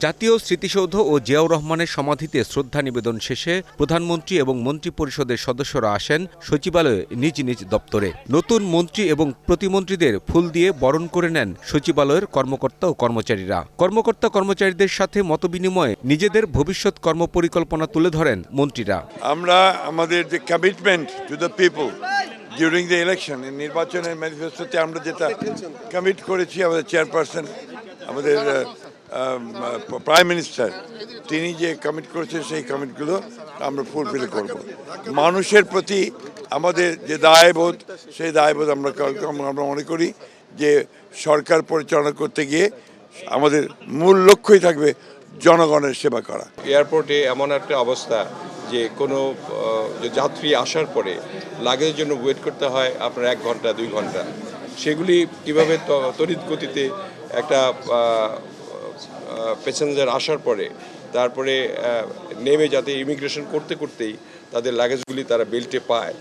জাতীয় স্মৃতিসৌধ ও জিয়াউর রহমানের সমাধিতে শ্রদ্ধা নিবেদন শেষে প্রধানমন্ত্রী এবং মন্ত্রিপরিষদের সদস্যরা আসেন সচিবালয়ে নিজ নিজ দপ্তরে। নতুন মন্ত্রী এবং প্রতিমন্ত্রীদের ফুল দিয়ে বরণ করে নেন সচিবালয়ের কর্মকর্তা ও কর্মচারীরা। কর্মচারীদের সাথে মতবিনিময়ে নিজেদের ভবিষ্যৎ কর্মপরিকল্পনা তুলে ধরেন মন্ত্রীরা। আমরা আমাদের যে commitment to the people during the election, নির্বাচনের ম্যানিফেস্টোতে আমরা যেটা কমিট করেছি, আমাদের চেয়ারপারসন, আমাদের প্রাইম মিনিস্টার, তিনি যে কমিট করেছেন সেই কমিটগুলো আমরা ফুলফিল করব। মানুষের প্রতি আমাদের যে দায়বোধ, সেই দায়বোধ আমরা মনে করি যে সরকার পরিচালনা করতে গিয়ে আমাদের মূল লক্ষ্যই থাকবে জনগণের সেবা করা। এয়ারপোর্টে এমন একটা অবস্থা যে কোনো যাত্রী আসার পরে লাগেজের জন্য ওয়েট করতে হয় আপনার 1 ঘন্টা 2 ঘন্টা। সেগুলি কিভাবে তড়িৎ গতিতে একটা প্যাসেঞ্জার আসার পরে তারপরে নেমে যাতে ইমিগ্রেশন করতেই তাদের লাগেজগুলি তারা বেল্টে পায়,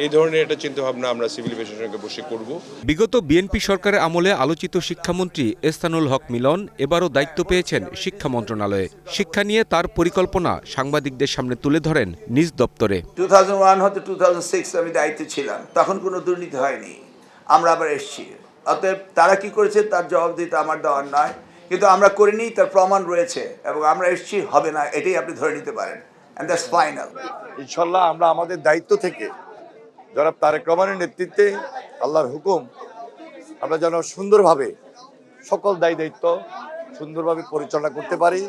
এই ধরনের একটা চিন্তাভাবনা আমরা সিভিল এভিয়েশনের সঙ্গে বসে করব। বিগত বিএনপি সরকারের আমলে আলোচিত শিক্ষামন্ত্রী এহসানুল হক মিলন এবারও দায়িত্ব পেয়েছেন শিক্ষা মন্ত্রণালয়ে। শিক্ষা নিয়ে তার পরিকল্পনা সাংবাদিকদের সামনে তুলে ধরেন নিজ দপ্তরে। 2001 হতে 2006 আমি দায়িত্বে ছিলাম, তখন কোনো দুর্নীতি হয়নি, আমরা আবার এসেছি। অতএব তারা কি করেছে তার জবাব দিতে আমার দেওয়ার নয়, কিন্তু আমরা করিনি তার প্রমাণ রয়েছে এবং আমরা এসেছি, হবে না এটাই আপনি ধরে নিতে পারেন। And that's final. ইনশাআল্লাহ আমরা আমাদের দায়িত্ব থেকে জনাব তারেক রহমানের নেতৃত্বে আল্লাহর হুকুম আমরা যেন সুন্দরভাবে সকল দায়িত্ব সুন্দরভাবে পরিচালনা করতে পারি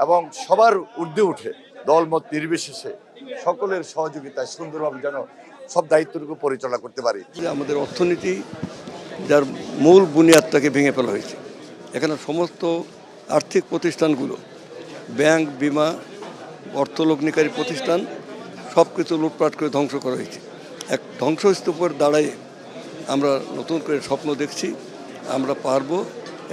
এবং সবার ঊর্ধ্বে উঠে দলমত নির্বিশেষে সকলের সহযোগিতায় সুন্দরভাবে যেন সব দায়িত্বটুকু পরিচালনা করতে পারি। আমাদের অর্থনীতি যার মূল বুনিয়াদটাকে ভেঙে ফেলা হয়েছে। এখানে সমস্ত আর্থিক প্রতিষ্ঠানগুলো, ব্যাংক, বিমা, অর্থলগ্নিকারী প্রতিষ্ঠান সব কিছু লুটপাট করে ধ্বংস করা হয়েছে। এক ধ্বংসস্তূপের দাঁড়ায় আমরা নতুন করে স্বপ্ন দেখছি, আমরা পারবো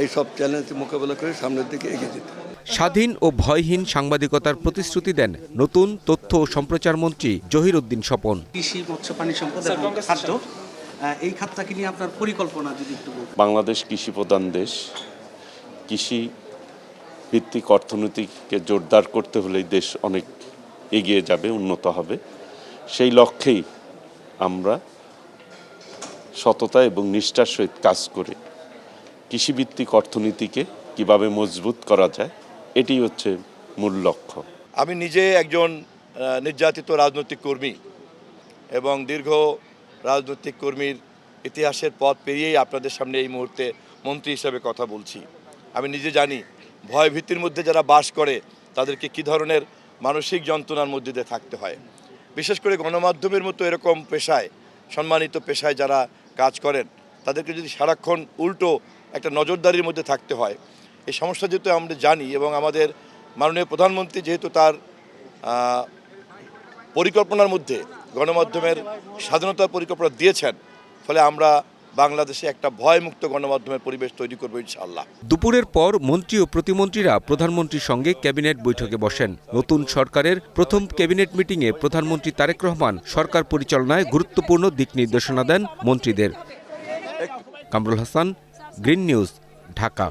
এই সব চ্যালেঞ্জ মোকাবেলা করে সামনের দিকে এগিয়ে যেতে। স্বাধীন ও ভয়হীন সাংবাদিকতার প্রতিশ্রুতি দেন নতুন তথ্য ও সম্প্রচার মন্ত্রী জহিরউদ্দিন স্বপন। কৃষি, মৎস্য, পানি সম্পদ এবং খাদ্য, এই খাতটাকে নিয়ে আপনার পরিকল্পনা যদি একটু বলতেন। বাংলাদেশ কৃষি প্রধান দেশ। কৃষি ভিত্তিক অর্থনীতিকে জোরদার করতে হলেই দেশ অনেক এগিয়ে যাবে, উন্নত হবে। সেই লক্ষ্যেই আমরা সততা এবং নিষ্ঠার সহিত কাজ করে কৃষিভিত্তিক অর্থনীতিকে কিভাবে মজবুত করা যায়, এটি হচ্ছে মূল লক্ষ্য। আমি নিজে একজন নির্যাতিত রাজনৈতিক কর্মী এবং দীর্ঘ রাজনৈতিক কর্মীর ইতিহাসের পথ পেরিয়েই আপনাদের সামনে এই মুহূর্তে মন্ত্রী হিসেবে কথা বলছি। আমি নিজে জানি ভয় ভীতির মধ্যে যারা বাস করে তাদেরকে কী ধরনের মানসিক যন্ত্রণার মধ্যে দিয়ে থাকতে হয়। বিশেষ করে গণমাধ্যমের মতো এরকম পেশায়, সম্মানিত পেশায় যারা কাজ করেন, তাদেরকে যদি সারাক্ষণ উল্টো একটা নজরদারির মধ্যে থাকতে হয়, এই সমস্যা যেহেতু আমরা জানি এবং আমাদের মাননীয় প্রধানমন্ত্রী যেহেতু তার পরিকল্পনার মধ্যে গণমাধ্যমের স্বাধীনতার পরিকল্পনা দিয়েছেন, ফলে আমরা বাংলাদেশে একটা ভয়মুক্ত গণমাধ্যমের পরিবেশ তৈরি করবো ইনশাআল্লাহ। দুপুরের পর মন্ত্রী ও প্রতিমন্ত্রীরা প্রধানমন্ত্রীর সঙ্গে ক্যাবিনেট বৈঠকে বসেন। নতুন সরকারের প্রথম ক্যাবিনেট মিটিংয়ে প্রধানমন্ত্রী তারেক রহমান সরকার পরিচালনায় গুরুত্বপূর্ণ দিক নির্দেশনা দেন মন্ত্রীদের। Kamrul Hasan, green news, Dhaka.